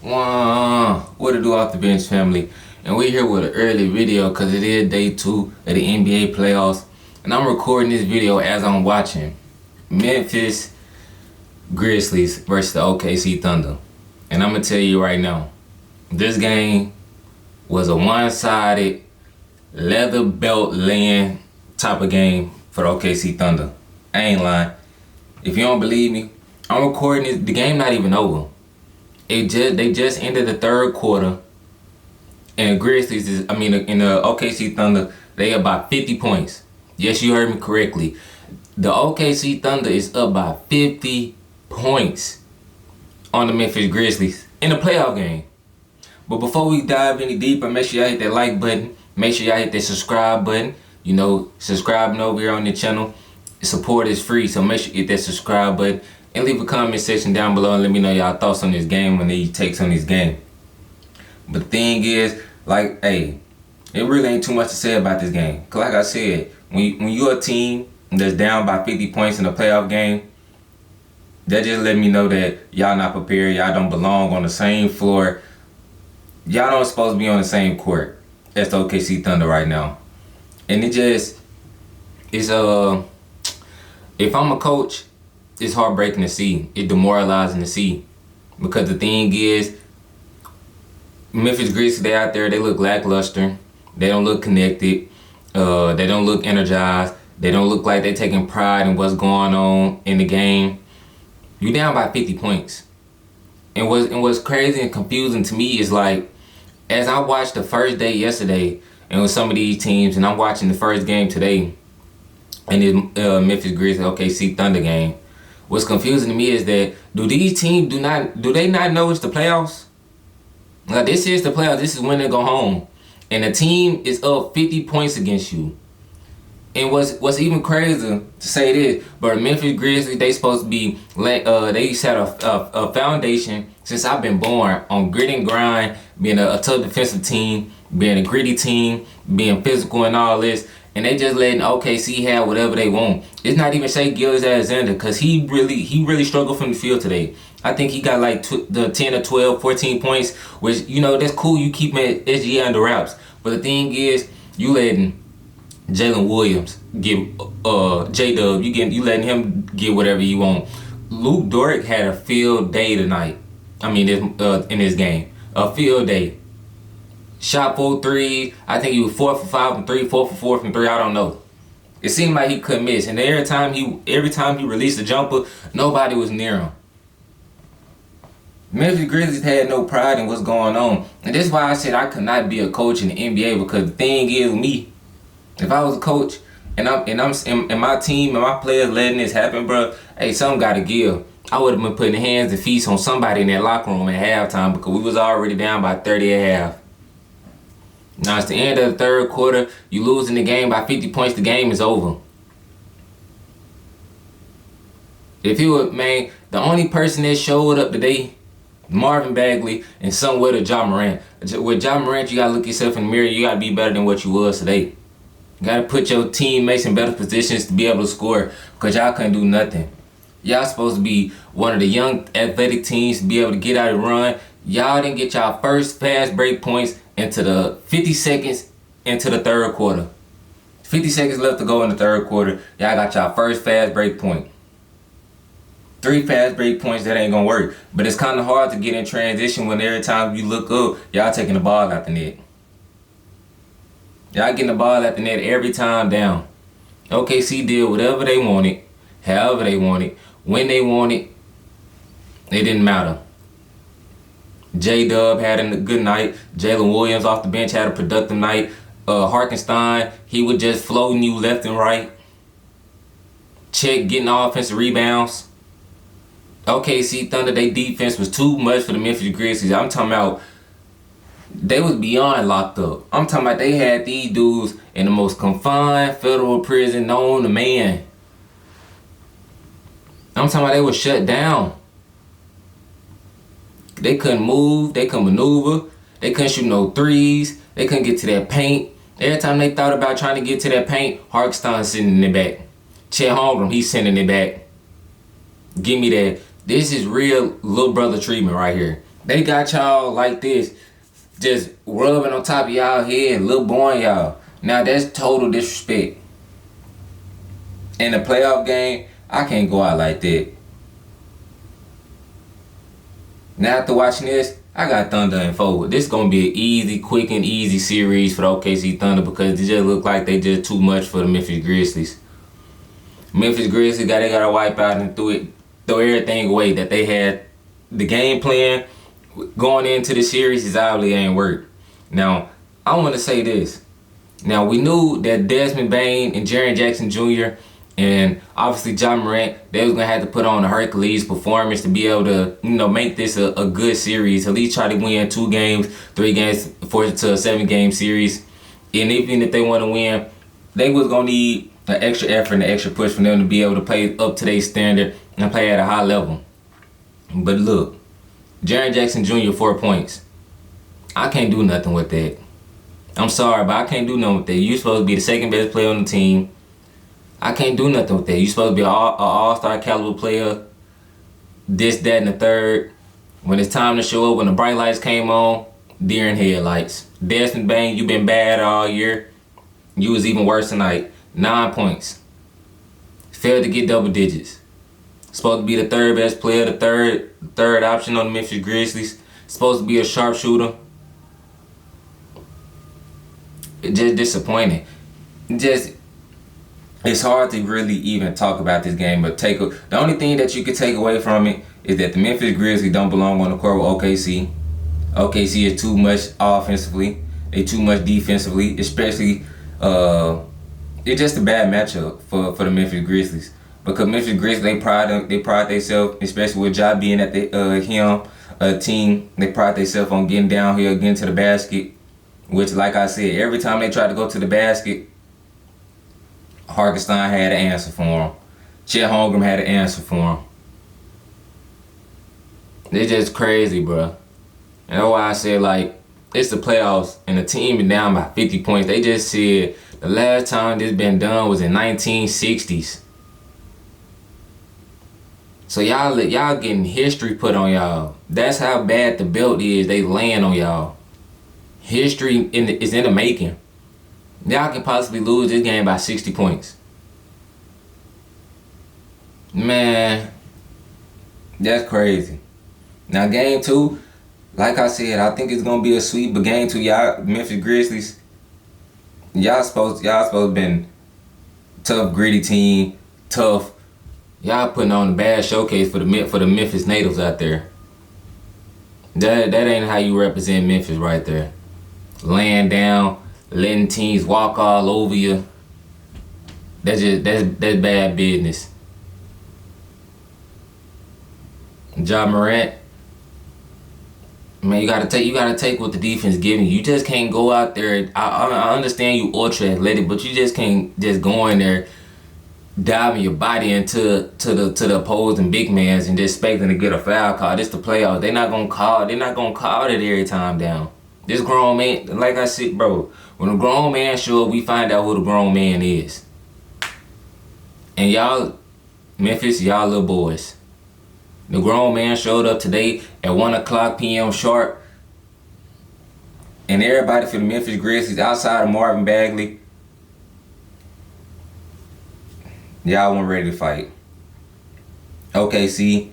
What it do off the bench, family? And we're here with an early video because it is day 2 of the NBA playoffs. And I'm recording this video as I'm watching Memphis Grizzlies versus the OKC Thunder. And I'm going to tell you right now, this game was a one-sided leather belt laying type of game for the OKC Thunder. I ain't lying. If you don't believe me, I'm recording this. The game not even over. They just ended the third quarter, and Grizzlies in the OKC Thunder, they up by 50 points. Yes, you heard me correctly. The OKC Thunder is up by 50 points on the Memphis Grizzlies in the playoff game. But before we dive any deeper, make sure y'all hit that like button. Make sure y'all hit that subscribe button. You know, subscribing over here on the channel. Support is free, so make sure you hit that subscribe button. And leave a comment section down below and let me know y'all thoughts on this game and your takes on this game. But the thing is, it really ain't too much to say about this game. Cause like I said, when you're a team that's down by 50 points in a playoff game, that just let me know that y'all not prepared. Y'all don't belong on the same floor. Y'all don't supposed to be on the same court as the OKC Thunder right now. And if I'm a coach, it's heartbreaking to see. It's demoralizing to see. Because the thing is, Memphis Grizzlies, they out there, they look lackluster. They don't look connected. They don't look energized. They don't look like they're taking pride in what's going on in the game. You down by 50 points. And what's crazy and confusing to me is as I watched the first day yesterday and with some of these teams, and I'm watching the first game today, and this Memphis Grizzlies OKC Thunder game. What's confusing to me is that do these teams do they not know it's the playoffs? Like, this is the playoffs. This is when they go home, and the team is up 50 points against you. And what's even crazier to say this, but Memphis Grizzlies, they supposed to be they set a foundation since I've been born on grit and grind, being a tough defensive team, being a gritty team, being physical and all this. And they just letting OKC have whatever they want. It's not even Shai Gilgeous-Alexander, because he really struggled from the field today. I think he got the 10 or 12, 14 points, which, that's cool. You keep SGA under wraps. But the thing is, you letting Jalen Williams get J-Dub. You letting him get whatever you want. Luke Dort had a field day tonight. In this game. A field day. Shot 4 3. I think he was 4 for 5 from 3, 4 for 4 from 3. I don't know. It seemed like he couldn't miss. And every time he released a jumper, nobody was near him. Memphis Grizzlies had no pride in what's going on. And that's why I said I could not be a coach in the NBA, because the thing is, me, if I was a coach and my team and my players letting this happen, bro, hey, something gotta give. I would have been putting hands and feet on somebody in that locker room at halftime, because we was already down by 30 at half. Now it's the end of the third quarter. You losing the game by 50 points. The game is over. The only person that showed up today, Marvin Bagley, and somewhere to Ja Morant. With Ja Morant, you gotta look yourself in the mirror. You gotta be better than what you was today. You gotta put your teammates in better positions to be able to score, because y'all couldn't do nothing. Y'all supposed to be one of the young athletic teams to be able to get out and run. Y'all didn't get y'all first fast break points into the 50 seconds into the third quarter. 50 seconds left to go in the third quarter. Y'all got y'all first fast break point. 3 fast break points, that ain't gonna work. But it's kind of hard to get in transition when every time you look up, y'all taking the ball out the net. Y'all getting the ball out the net every time down. OKC did whatever they wanted, however they wanted, when they wanted. It didn't matter. J-Dub had a good night. Jalen Williams off the bench had a productive night. Hartenstein, he was just floating you left and right. Check getting offensive rebounds. OKC Thunder, their defense was too much for the Memphis Grizzlies. I'm talking about they was beyond locked up. I'm talking about they had these dudes in the most confined federal prison known to man. I'm talking about they were shut down. They couldn't move. They couldn't maneuver. They couldn't shoot no threes. They couldn't get to that paint. Every time they thought about trying to get to that paint, Hartenstein sitting in the back. Chet Holmgren, he's sending it back. Give me that. This is real little brother treatment right here. They got y'all like this, just rubbing on top of y'all head, little boy y'all. Now that's total disrespect. In a playoff game, I can't go out like that. Now after watching this, I got Thunder and forward. This gonna be an easy, quick and easy series for the OKC Thunder because they just look like they just too much for the Memphis Grizzlies. Memphis Grizzlies they gotta wipe out and throw everything away that they had. The game plan going into the series is obviously ain't work. Now, I want to say this. Now, we knew that Desmond Bane and Jaren Jackson Jr. and obviously John Morant, they was going to have to put on a Hercules performance to be able to, make this a good series. At least try to win 2 games, 3 games, force it to a 7-game series. And even if they want to win, they was going to need an extra effort and an extra push for them to be able to play up to their standard and play at a high level. But look, Jaren Jackson Jr. 4 points. I can't do nothing with that. I'm sorry, but I can't do nothing with that. You're supposed to be the second best player on the team. I can't do nothing with that. You're supposed to be an all-star caliber player. This, that, and the third. When it's time to show up, when the bright lights came on, deer in headlights. Desmond Bane, you been bad all year. You was even worse tonight. 9 points. Failed to get double digits. Supposed to be the third best player, the third option on the Memphis Grizzlies. Supposed to be a sharpshooter. Just disappointing. It's hard to really even talk about this game, but the only thing that you could take away from it is that the Memphis Grizzlies don't belong on the court with OKC. OKC is too much offensively. They too much defensively, especially it's just a bad matchup for the Memphis Grizzlies. Because Memphis Grizzlies, they pride themselves, especially with Ja being at the team. They pride themselves on getting down here, getting to the basket. Which, like I said, every time they tried to go to the basket, Hartenstein had an answer for him. Chet Holmgren had an answer for him. They're just crazy, bro. And that's why I said, it's the playoffs, and the team is down by 50 points. They just said the last time this been done was in 1960s. So y'all getting history put on y'all. That's how bad the belt is. They laying on y'all. History is in the making. Y'all can possibly lose this game by 60 points. Man, that's crazy. Now game 2, like I said, I think it's gonna be a sweep. But game 2, y'all Memphis Grizzlies, y'all supposed to been tough, gritty team, tough. Y'all putting on a bad showcase for the Memphis natives out there. That ain't how you represent Memphis right there. Laying down, letting teams walk all over you. That's bad business. Ja Morant, man, you gotta take what the defense giving you. You just can't go out there. I understand you ultra athletic, but you just can't just go in there, diving your body into the opposing big mans and just expecting to get a foul call. This the playoffs. They're not gonna call it every time down. This grown man, like I said, bro, when a grown man show up, we find out who the grown man is. And y'all, Memphis, y'all little boys. The grown man showed up today at 1:00 p.m. sharp. And everybody for the Memphis Grizzlies, outside of Marvin Bagley, y'all weren't ready to fight. OKC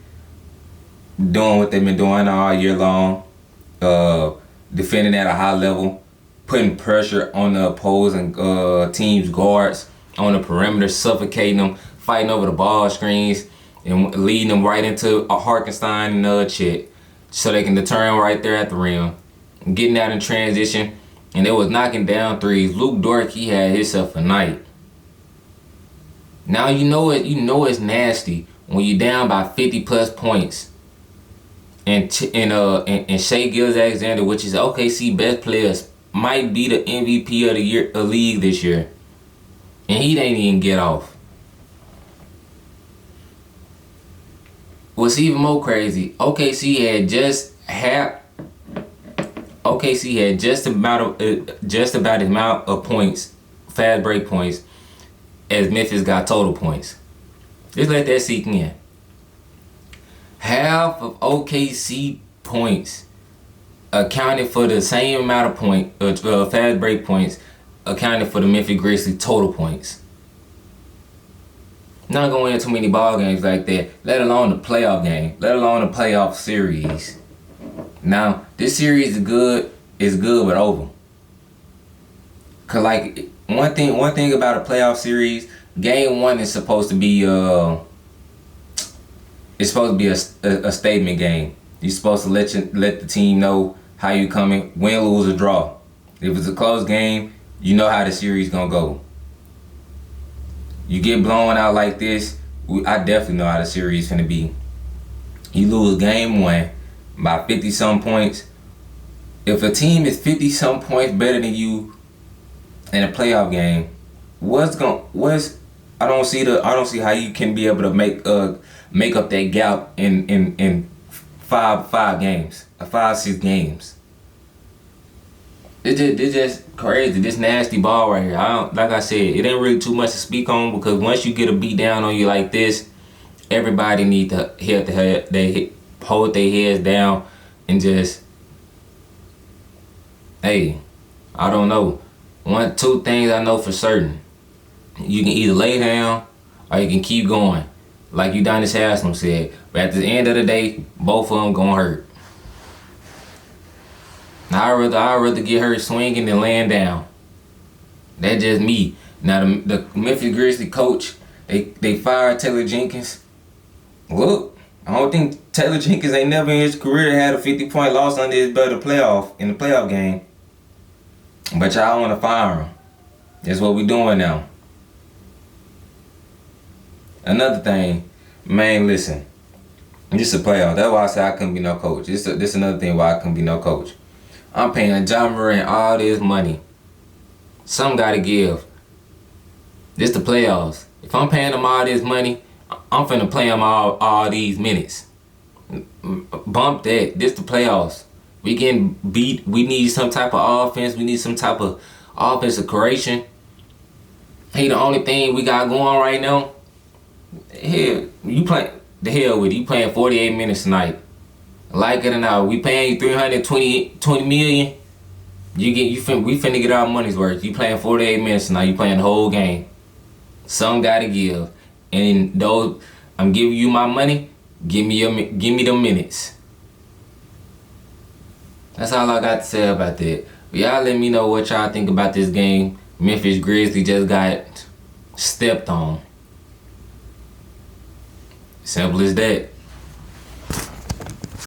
doing what they've been doing all year long. Defending at a high level. Putting pressure on the opposing team's guards on the perimeter. Suffocating them. Fighting over the ball screens. And leading them right into a Hartenstein and Chet. So they can determine right there at the rim. Getting out in transition. And they was knocking down threes. Luke Dort, he had himself a night. Now you know it's nasty when you're down by 50 plus points, and Shai Gilgeous-Alexander, which is OKC best players, might be the MVP of the league this year, and he didn't even get off. What's even more crazy, OKC had just about the amount of points, fast break points, as Memphis got total points. Just let that sink in. Half of OKC points accounted for the same amount of fast break points accounted for the Memphis Grizzlies total points. Not going into too many ball games like that, let alone the playoff game, let alone the playoff series. Now, this series is good but over. Cause like one thing about a playoff series, game 1 is supposed to be a statement game. You're supposed to let the team know how you coming, win, lose, or draw. If it's a close game, you know how the series gonna go. You get blown out like this, I definitely know how the series finna be. You lose game 1 by 50-some points. If a team is 50-some points better than you in a playoff game, I don't see how you can be able to make up that gap in 5 games, 5-6 games. It's just crazy. This nasty ball right here. Like I said, it ain't really too much to speak on, because once you get a beat down on you like this, everybody need to hold their heads down and just, hey, I don't know. 2 things I know for certain. You can either lay down or you can keep going, like Udonis Haslam said. But at the end of the day, both of them gonna hurt. Now, I'd rather get hurt swinging than laying down. That's just me. Now, the Memphis Grizzlies coach, they fired Taylor Jenkins. Look, I don't think Taylor Jenkins ain't never in his career had a 50-point loss under his belt in the playoff game. But y'all want to fire him. That's what we doing now. Another thing, man, listen. This is a playoff. That's why I say I couldn't be no coach. This another thing why I couldn't be no coach. I'm paying John Moran all this money. Some gotta give. This the playoffs. If I'm paying them all this money, I'm finna play them all these minutes. Bump that. This the playoffs. We getting beat. We need some type of offense. We need some type of offensive creation. Hey, the only thing we got going right now, hell, you play the hell with it. You playing 48 minutes tonight. Like it or not, we paying you $320 million. We finna get our money's worth. You playing 48 minutes tonight. You playing the whole game. Some gotta give, and those I'm giving you my money. Give me the minutes. That's all I got to say about that. But y'all let me know what y'all think about this game. Memphis Grizzlies just got stepped on. Simple as that.